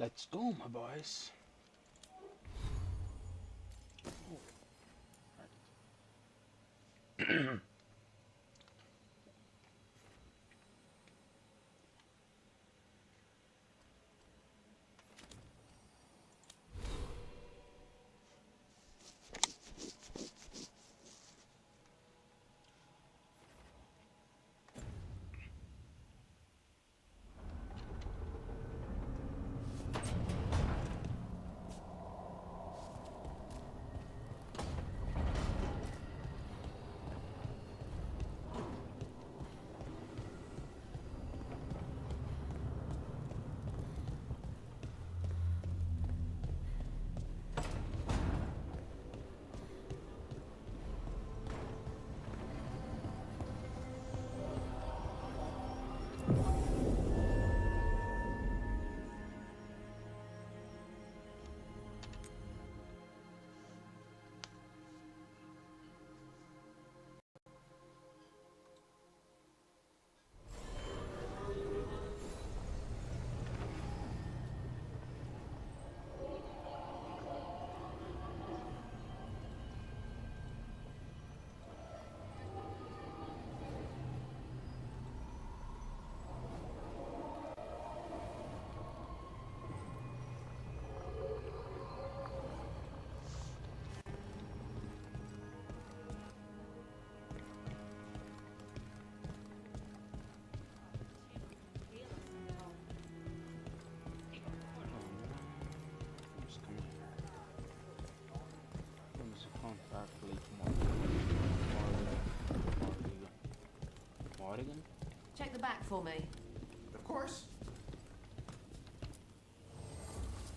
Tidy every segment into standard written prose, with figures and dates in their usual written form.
Let's go, my boys. Right. Morrigan? Check the back for me. Of course.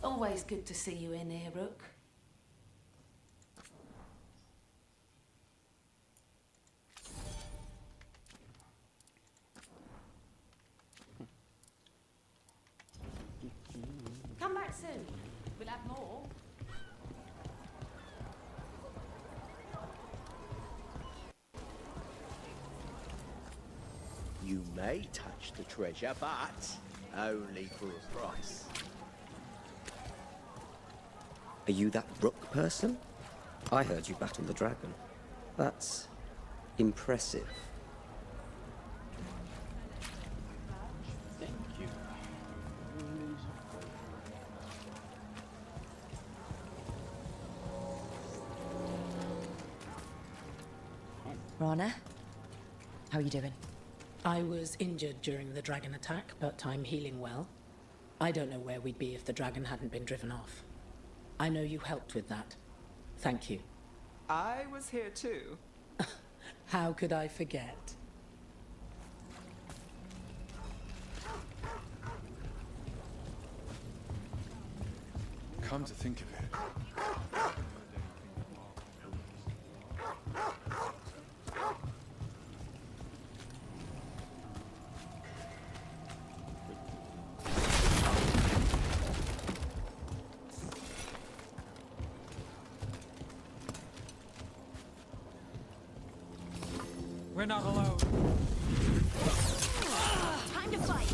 Always good to see you in here, Rook. Come back soon. We'll have more. You may touch the treasure, but only for a price. Are you that Rook person? I heard you battle the dragon. That's impressive. Thank you. Rana, how are you doing? I was injured during the dragon attack, but I'm healing well. I don't know where we'd be if the dragon hadn't been driven off. I know you helped with that. Thank you. I was here too. How could I forget? Come to think of it. We're not alone. Time to fight!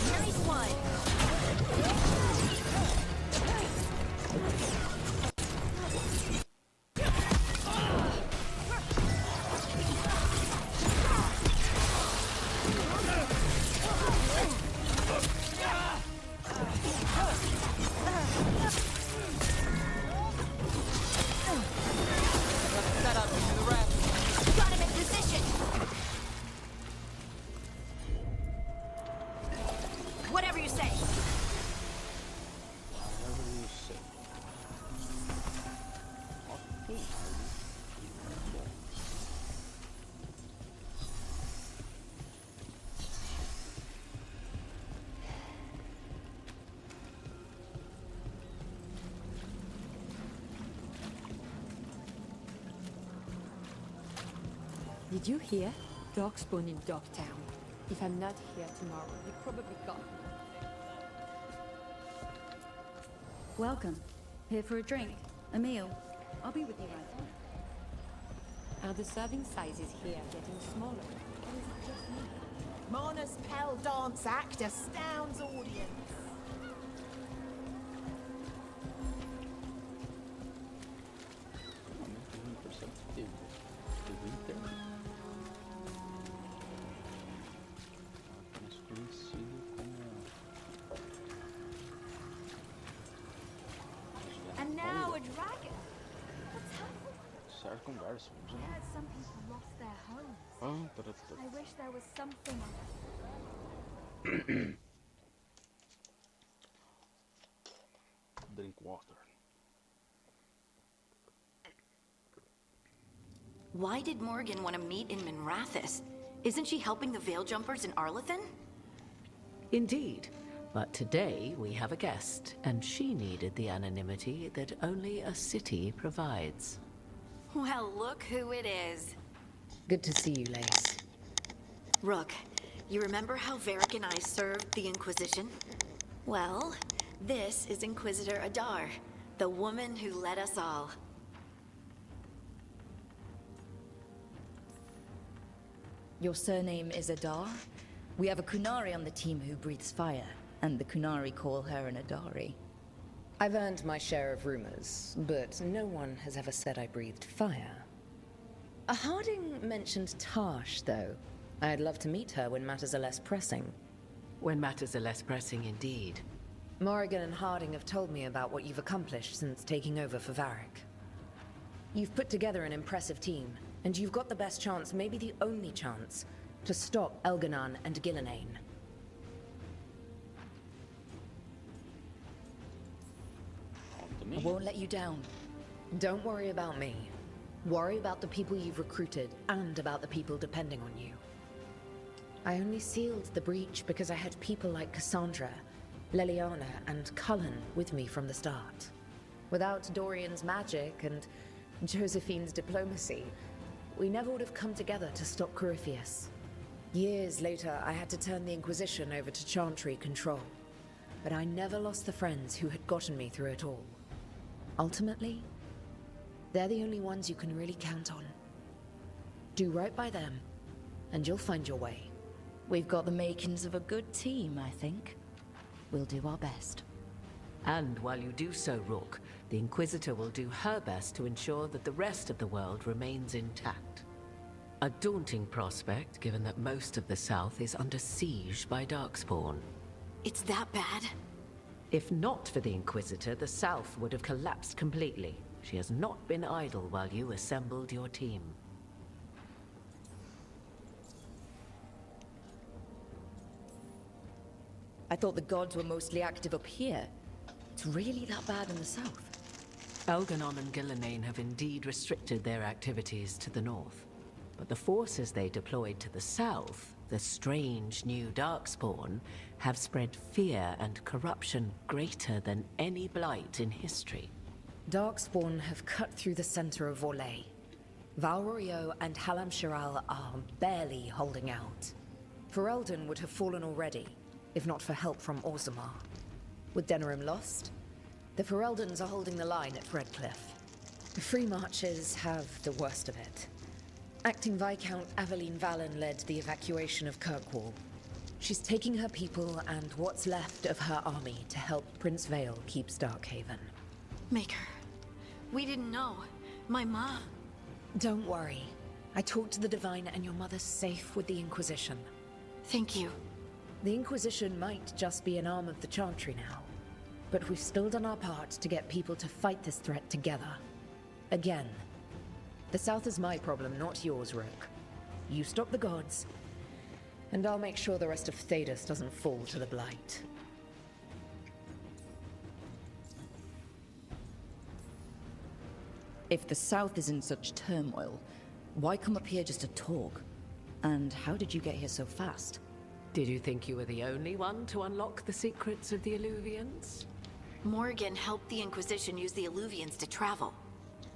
Nice one! Whatever you say. Whatever you say. Okay. Did you hear? Dog spawn in Dogtown. If I'm not here tomorrow, you probably got me. Welcome. Here for a drink, a meal. I'll be with you right away. Are the serving sizes here getting smaller? Or is it just me? Mona's Pell dance act astounds audience. Momento imperceptível do Winter. Apenas conhecido como. And now a dragon. What's happened? Circumverso, vamos lá. Heard some people lost their homes. Ah, tá. I wish there was something. Drink water. Why did Morrigan want to meet in Minrathous? Isn't she helping the Veil Jumpers in Arlethan? Indeed. But today we have a guest, and she needed the anonymity that only a city provides. Well, look who it is. Good to see you, Lace. Rook, you remember how Varric and I served the Inquisition? Well, this is Inquisitor Adar, the woman who led us all. Your surname is Adar? We have a Kunari on the team who breathes fire, and the Kunari call her an Adari. I've earned my share of rumors, but no one has ever said I breathed fire. A Harding mentioned Tash, though. I'd love to meet her when matters are less pressing. When matters are less pressing indeed. Morrigan and Harding have told me about what you've accomplished since taking over for Varric. You've put together an impressive team, and you've got the best chance, maybe the only chance, to stop Elganon and Gillenane. I won't let you down. Don't worry about me. Worry about the people you've recruited, and about the people depending on you. I only sealed the breach because I had people like Cassandra, Leliana, and Cullen with me from the start. Without Dorian's magic and Josephine's diplomacy, we never would have come together to stop Corypheus. Years later, I had to turn the Inquisition over to Chantry control. But I never lost the friends who had gotten me through it all. Ultimately, they're the only ones you can really count on. Do right by them, and you'll find your way. We've got the makings of a good team, I think. We'll do our best. And while you do so, Rook, the Inquisitor will do her best to ensure that the rest of the world remains intact. A daunting prospect, given that most of the South is under siege by Darkspawn. It's that bad? If not for the Inquisitor, the South would have collapsed completely. She has not been idle while you assembled your team. I thought the gods were mostly active up here. It's really that bad in the south. Elganon and Gillenane have indeed restricted their activities to the north. But the forces they deployed to the south, the strange new Darkspawn, have spread fear and corruption greater than any blight in history. Darkspawn have cut through the center of Orlais. Valrorio and Halam Shiral are barely holding out. Ferelden would have fallen already, if not for help from Orzammar. With Denerim lost, the Fereldans are holding the line at Redcliffe. The Free Marchers have the worst of it. Acting Viscount Aveline Valen led the evacuation of Kirkwall. She's taking her people and what's left of her army to help Prince Vale keep Starkhaven. Maker, we didn't know. My ma... Don't worry. I talked to the Divine and your mother's safe with the Inquisition. Thank you. The Inquisition might just be an arm of the Chantry now, but we've still done our part to get people to fight this threat together. Again, the South is my problem, not yours, Rook. You stop the gods, and I'll make sure the rest of Thedas doesn't fall to the Blight. If the south is in such turmoil, why come up here just to talk? And how did you get here so fast? Did you think you were the only one to unlock the secrets of the Illuvians? Morrigan helped the Inquisition use the Illuvians to travel.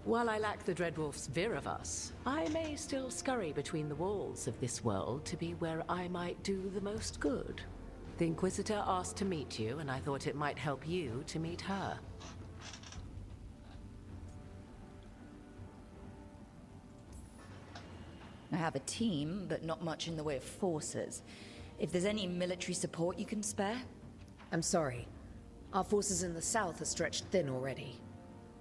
While I lack the Dreadwolf's Viravus, I may still scurry between the walls of this world to be where I might do the most good. The Inquisitor asked to meet you, and I thought it might help you to meet her. I have a team, but not much in the way of forces. If there's any military support you can spare? I'm sorry. Our forces in the south are stretched thin already.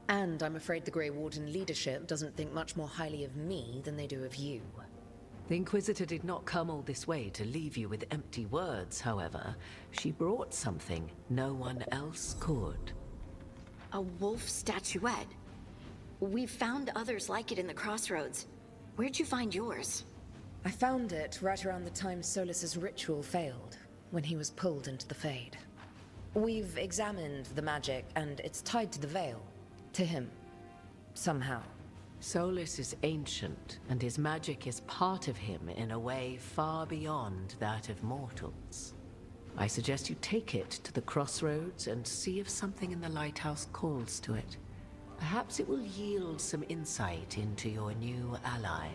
And I'm afraid the Grey Warden leadership doesn't think much more highly of me than they do of you. The Inquisitor did not come all this way to leave you with empty words, however. She brought something no one else could. A wolf statuette. We've found others like it in the crossroads. Where'd you find yours? I found it right around the time Solus's ritual failed, when he was pulled into the Fade. We've examined the magic, and it's tied to the veil. To him. Somehow. Solus is ancient, and his magic is part of him in a way far beyond that of mortals. I suggest you take it to the crossroads and see if something in the lighthouse calls to it. Perhaps it will yield some insight into your new ally.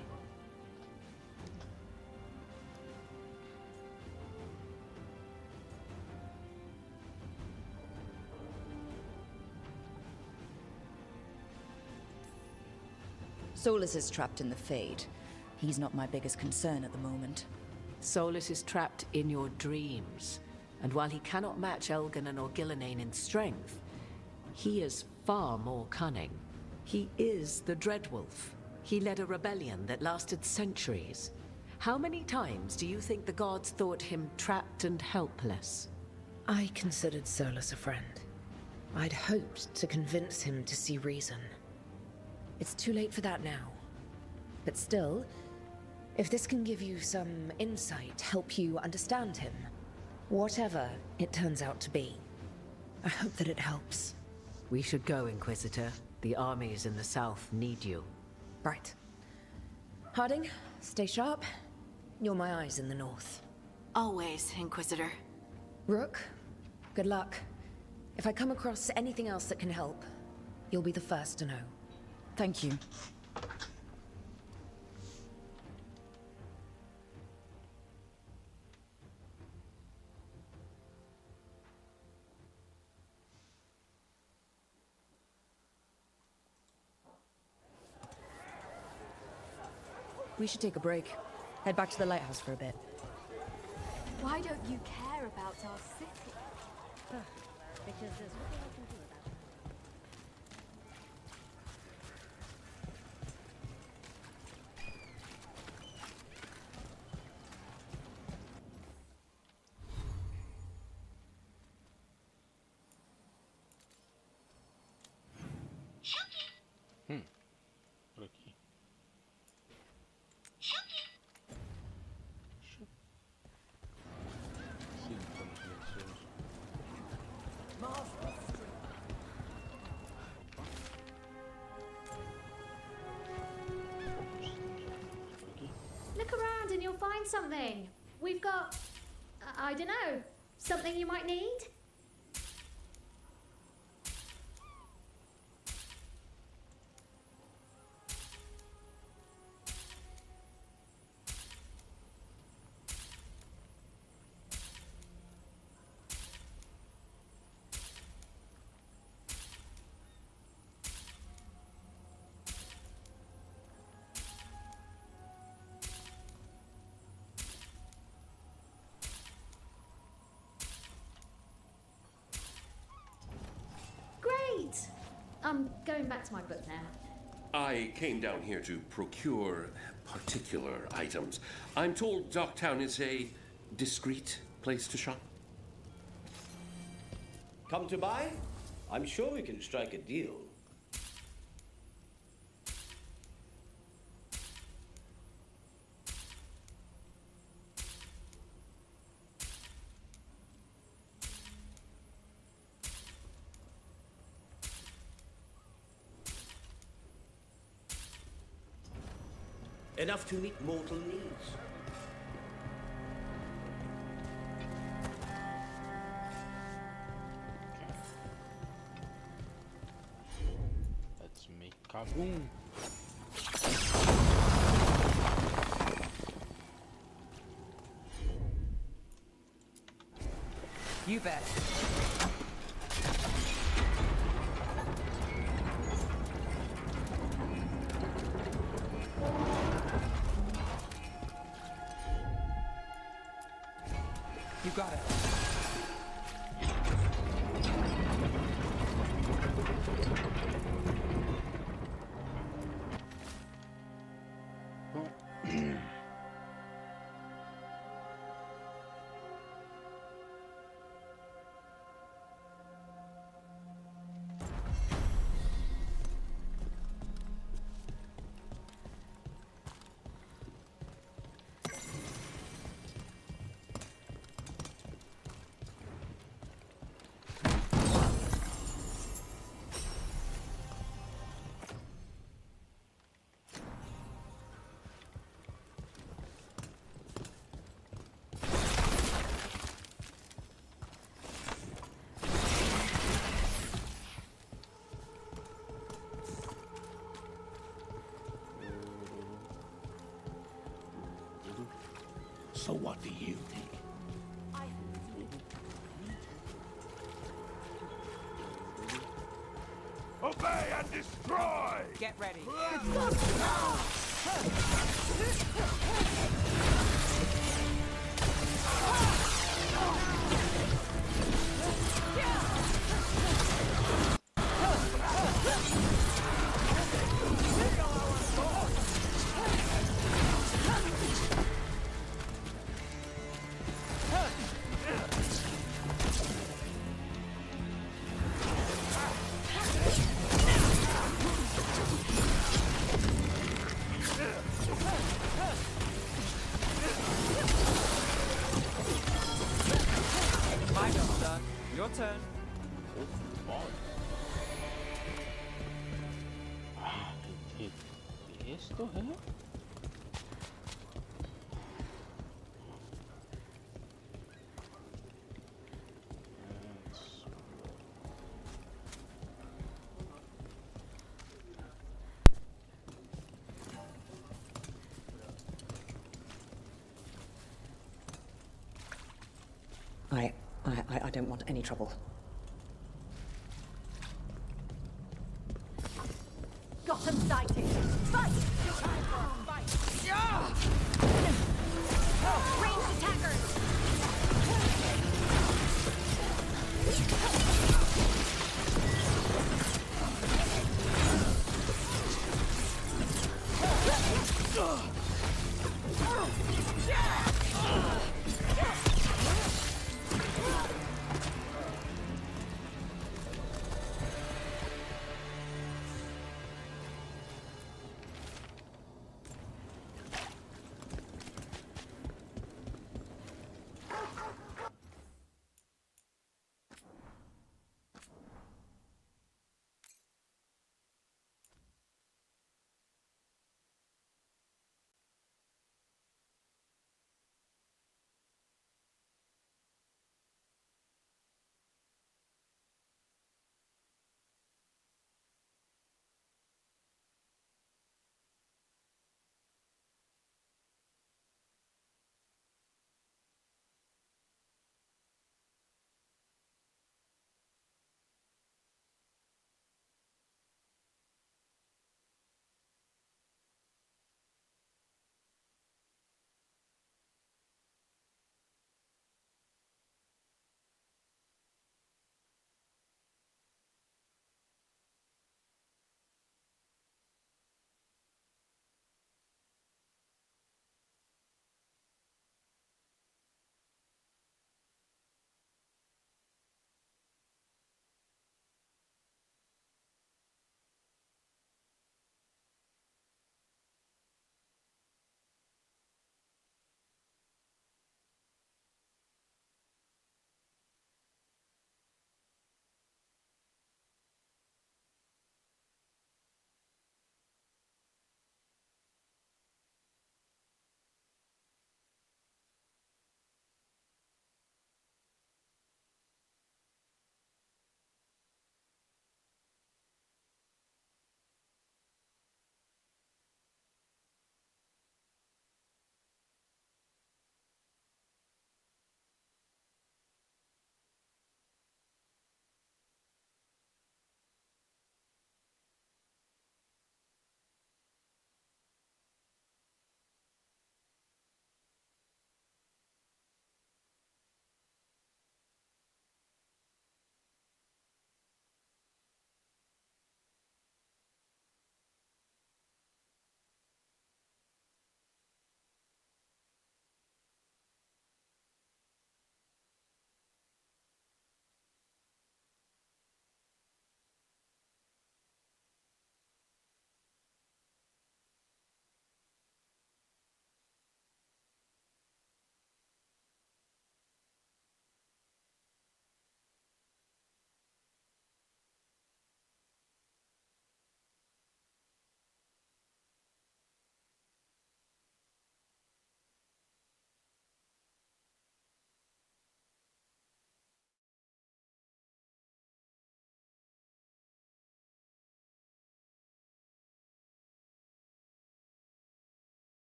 Solus is trapped in the Fade. He's not my biggest concern at the moment. Solus is trapped in your dreams, and while he cannot match Elganon or Gillenane in strength, he is far more cunning. He is the Dreadwolf. He led a rebellion that lasted centuries. How many times do you think the gods thought him trapped and helpless? I considered Solus a friend. I'd hoped to convince him to see reason. It's too late for that now. But still, if this can give you some insight, help you understand him, whatever it turns out to be, I hope that it helps. We should go, Inquisitor. The armies in the south need you. Right. Harding, stay sharp. You're my eyes in the north. Always, Inquisitor. Rook, good luck. If I come across anything else that can help, you'll be the first to know. Thank you. We should take a break. Head back to the lighthouse for a bit. Why don't you care about our city? Because there's nothing I can do about it. Por aqui. Sim, estamos silenciosos. Look around and you'll find something. We've got, I don't know, something you might need? I'm going back to my book now. I came down here to procure particular items. I'm told Docktown is a discreet place to shop. Come to buy? I'm sure we can strike a deal. Enough to meet mortal needs. Let's make kaboom. You bet. You got it. So what do you think? Obey and destroy! Get ready. My job done. Your turn. ¿Esto, eh? I don't want any trouble. Got him sighted. Fight! Fight! Ranged attackers!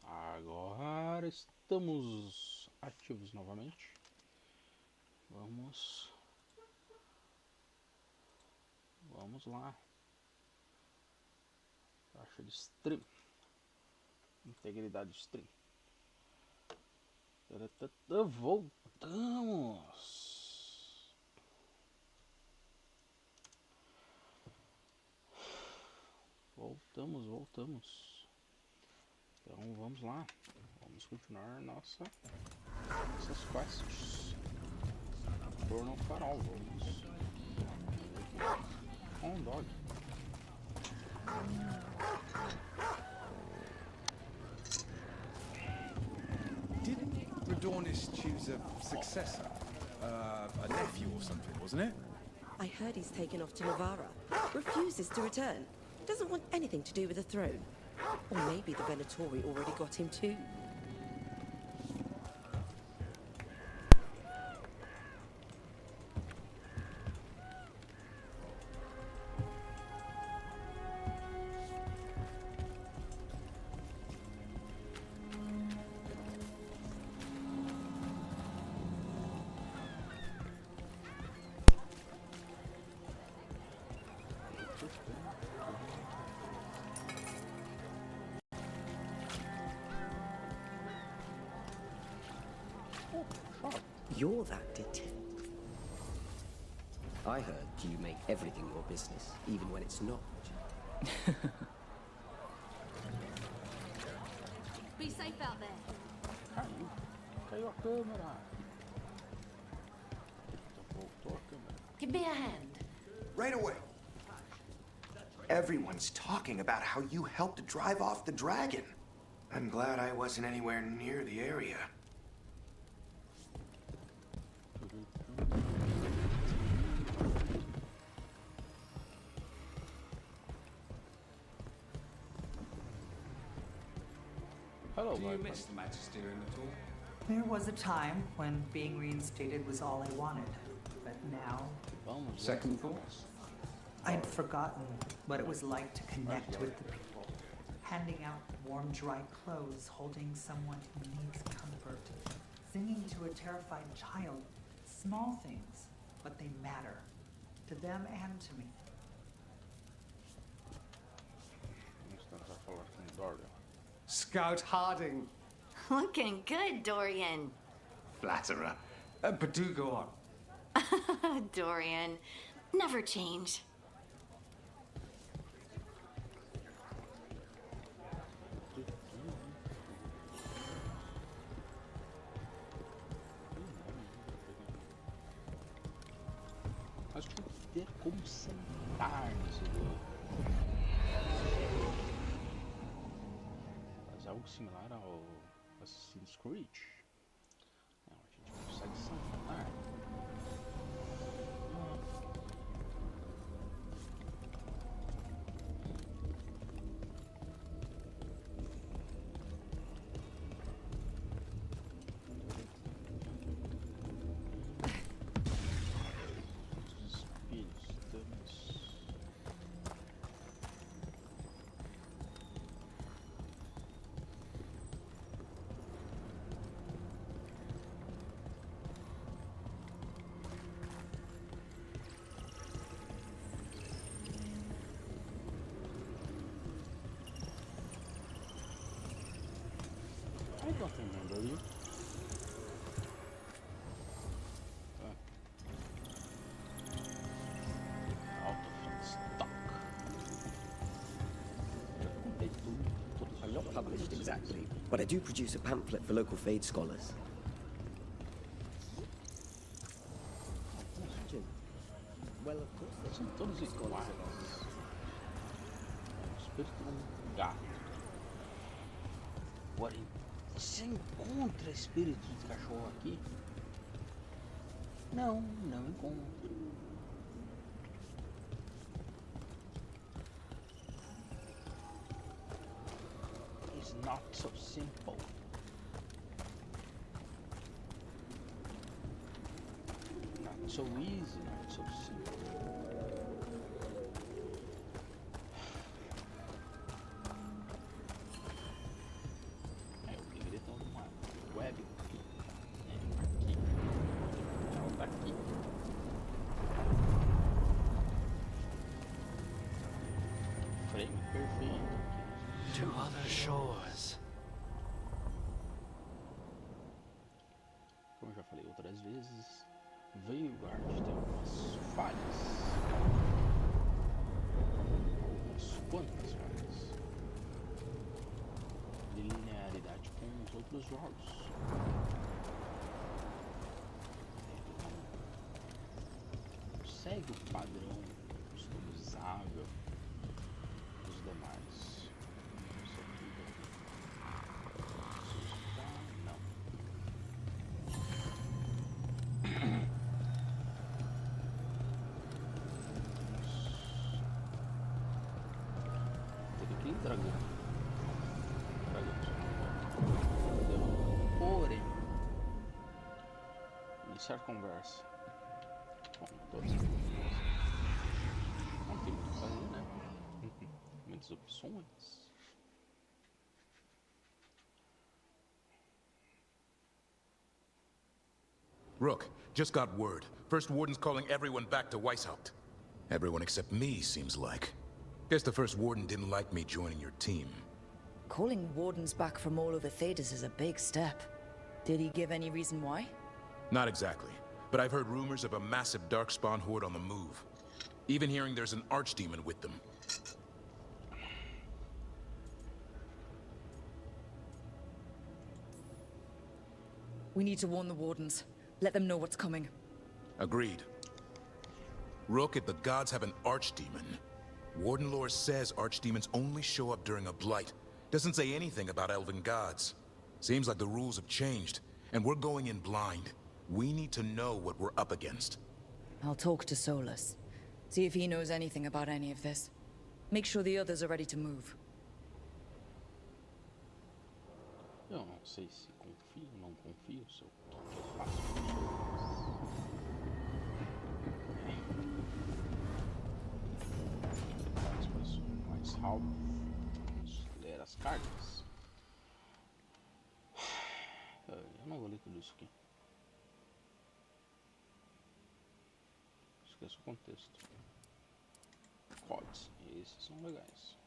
Agora estamos ativos novamente. Vamos lá. Taxa de stream. Integridade de stream. Voltamos. Então vamos lá. Vamos continuar nossas quests. Torno farol. Vamos. Dog. Didn't Radornis choose a successor? A nephew or something, wasn't it? I heard he's taken off to Navarra. Refuses to return. Doesn't want anything to do with the throne. Or maybe the Venatori already got him too. You're that detective. I heard you make everything your business, even when it's not. Be safe out there. Caiu a câmera. Voltou a câmera. Give me a hand. Right away. Everyone's talking about how you helped drive off the dragon. I'm glad I wasn't anywhere near the area. Hello, Do you miss the Magisterium at all? There was a time when being reinstated was all I wanted, but now... Second thoughts? I'd forgotten what it was like to connect with the people. Handing out warm, dry clothes, holding someone who needs comfort, singing to a terrified child. Small things, but they matter. To them and to me. Scout Harding. Looking good, Dorian. Flatterer. But do go on. Dorian, never change. Acho que tem como sentar nesse jogo. Fazer algo similar ao Assassin's Creed. Não, a gente consegue sentar. I don't remember you. Out of stock. I'm not published exactly, but I do produce a pamphlet for local Fade scholars. Well, of course, São todos iguais. O espírito de um gato. Agora, você encontra espírito de cachorro aqui? Não, não encontro. It's not so simple. Not so easy, not so simple. perfeito. To other shores. Como eu já falei outras vezes, Veilguard tem algumas falhas. Algumas quantas falhas. De linearidade com os outros jogos. Segue o padrão customizável dos demais. Isso aqui não. Teve aquele dragão. Porém, iniciar conversa. Bom, todos os não tem muito o que fazer, né? Muitas opções. Rook, just got word. First Warden's calling everyone back to Weishaupt. Everyone except me, seems like. Guess the First Warden didn't like me joining your team. Calling wardens back from all over Thedas is a big step. Did he give any reason why? Not exactly, but I've heard rumors of a massive Darkspawn horde on the move. Even hearing there's an archdemon with them. We need to warn the wardens. Let them know what's coming. Agreed. Rook, if the gods have an archdemon, Warden lore says archdemons only show up during a blight. Doesn't say anything about elven gods. Seems like the rules have changed, and we're going in blind. We need to know what we're up against. I'll talk to Solus. See if he knows anything about any of this. Make sure the others are ready to move. Eu não sei se confio ou não confio, se eu faço. Mais rápido. Vamos ler as cartas. Eu não vou ler tudo isso aqui. Esqueça o contexto. Codes, esses são legais.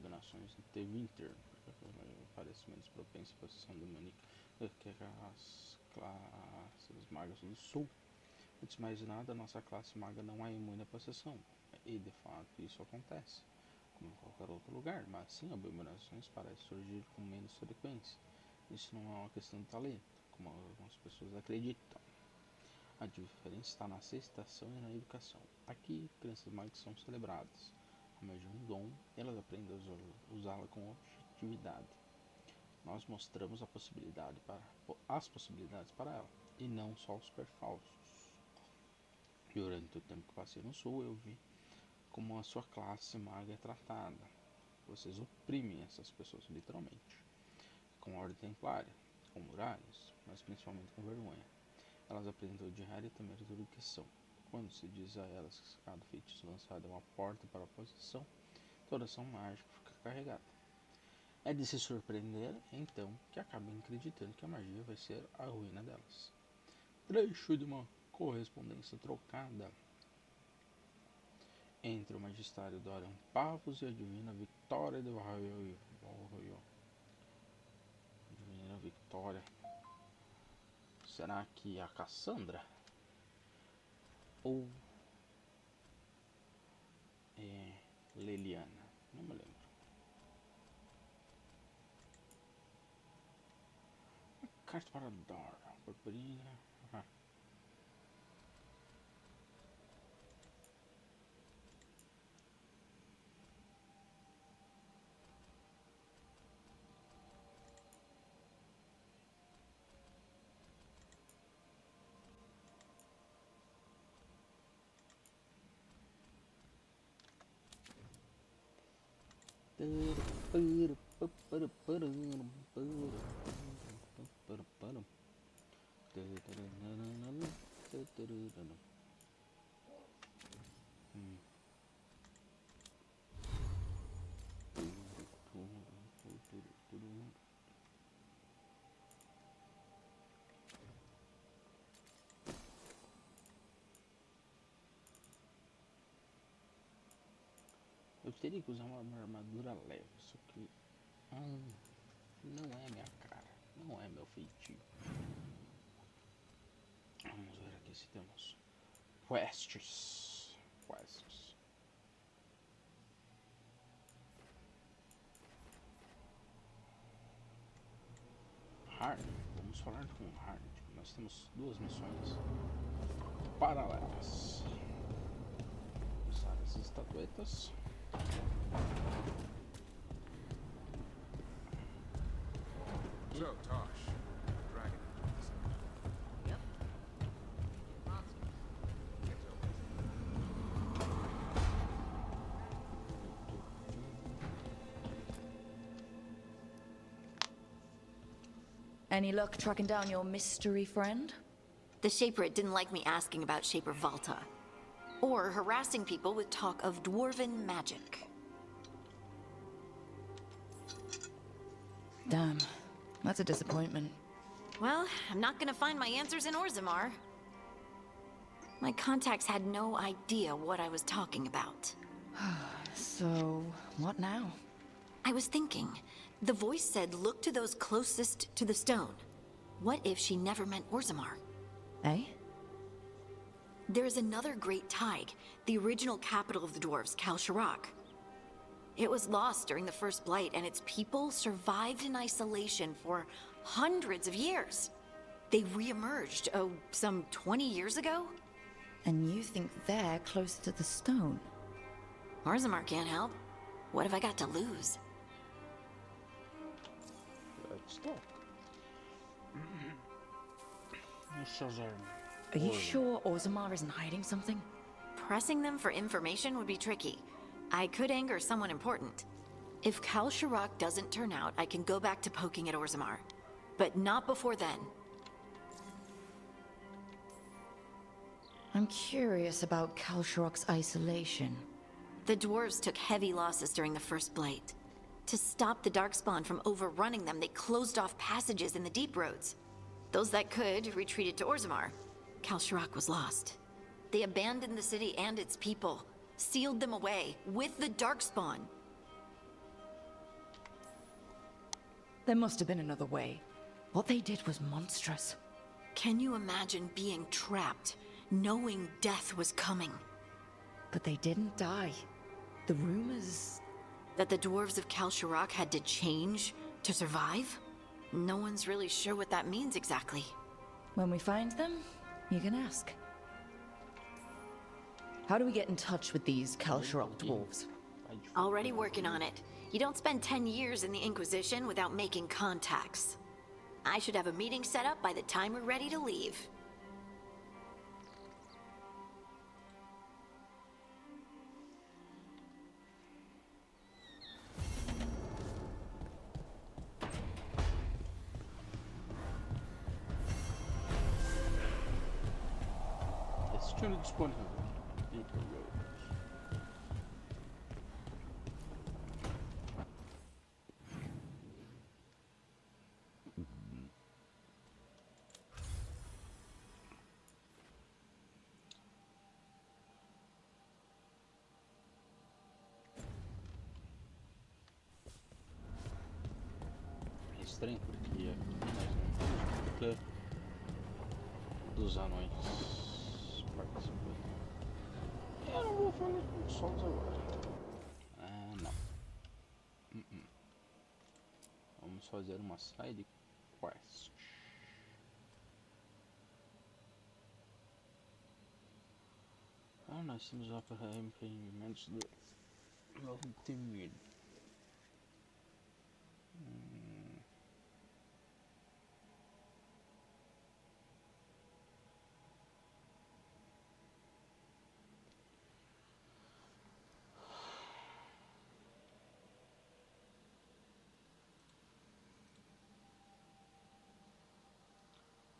Donações de Winter, parece menos propenso à possessão demoníaca que as classes magas do sul. Antes de mais nada, nossa classe maga não é imune à possessão, e de fato isso acontece, como em qualquer outro lugar, mas sim abominações parecem surgir com menos frequência. Isso não é uma questão de talento, como algumas pessoas acreditam. A diferença está na aceitação e na educação. Aqui, crianças magas são celebradas. Mas de um dom, elas aprendem a usá-la com objetividade. Nós mostramos as possibilidades para ela, e não só os perfalsos. Durante o tempo que passei no sul, eu vi como a sua classe maga é tratada. Vocês oprimem essas pessoas, literalmente. Com ordem templária, com muralhas, mas principalmente com vergonha. Elas aprendem a odiar e temer tudo o que são. Quando se diz a elas que cada feitiço lançado é uma porta para a posição, toda ação mágica fica carregada. É de se surpreender, então, que acabem acreditando que a magia vai ser a ruína delas. Trecho de uma correspondência trocada entre o magistério Dorian Pavos e a divina Victoria de Valroyo. Divina Victoria. Será que a Cassandra? Ou Leliana, não me lembro. Carta para Dora, purpurina. Eu teria que usar uma armadura leve, isso aqui não é minha cara, não é meu feitio. Vamos ver aqui se temos quests. Hard, vamos falar com Hard. Nós temos duas missões paralelas. Vamos usar as estatuetas. So, Tosh, dragon. Yep. Any luck tracking down your mystery friend? The Shaper didn't like me asking about Shaper Volta, or harassing people with talk of dwarven magic. Damn, that's a disappointment. Well, I'm not gonna find my answers in Orzammar. My contacts had no idea what I was talking about. So, what now? I was thinking, the voice said look to those closest to the stone. What if she never meant Orzammar? Eh? There is another great tide, the original capital of the dwarves, Kalsharak. It was lost during the First Blight, and its people survived in isolation for hundreds of years. They re-emerged, some 20 years ago? And you think they're close to the stone? Orzammar can't help. What have I got to lose? Let's talk. Are you sure Orzammar isn't hiding something? Pressing them for information would be tricky. I could anger someone important. If Kalsharak doesn't turn out, I can go back to poking at Orzammar. But not before then. I'm curious about Kalsharak's isolation. The dwarves took heavy losses during the First Blight. To stop the Darkspawn from overrunning them, they closed off passages in the deep roads. Those that could retreated to Orzammar. Kalsharak was lost. They abandoned the city and its people, sealed them away with the Darkspawn. There must have been another way. What they did was monstrous. Can you imagine being trapped, knowing death was coming? But they didn't die. The rumors... That the dwarves of Kalsharak had to change to survive? No one's really sure what that means exactly. When we find them, you can ask. How do we get in touch with these Kalsharak dwarves? Already working on it. You don't spend 10 years in the Inquisition without making contacts. I should have a meeting set up by the time we're ready to leave. Destino disponível. É estranho porque nós não temos porque dos anões participando. Eu não vou falar com os solos agora. Ah, não. Vamos fazer uma side quest. Ah, nós temos impedimentos do temido.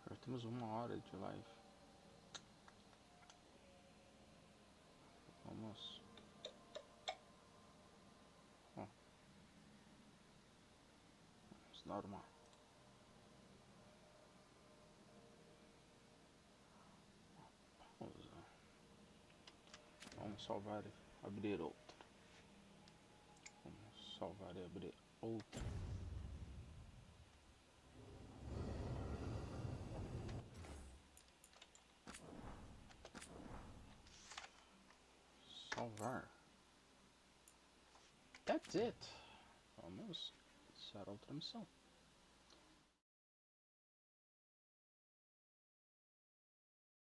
Já temos 1 hora de live. Vamos. Ó. Vamos dar uma. Pausa. Vamos salvar e abrir outra. salvar e abrir outra. Salvar. That's it. Vamos iniciar outra missão.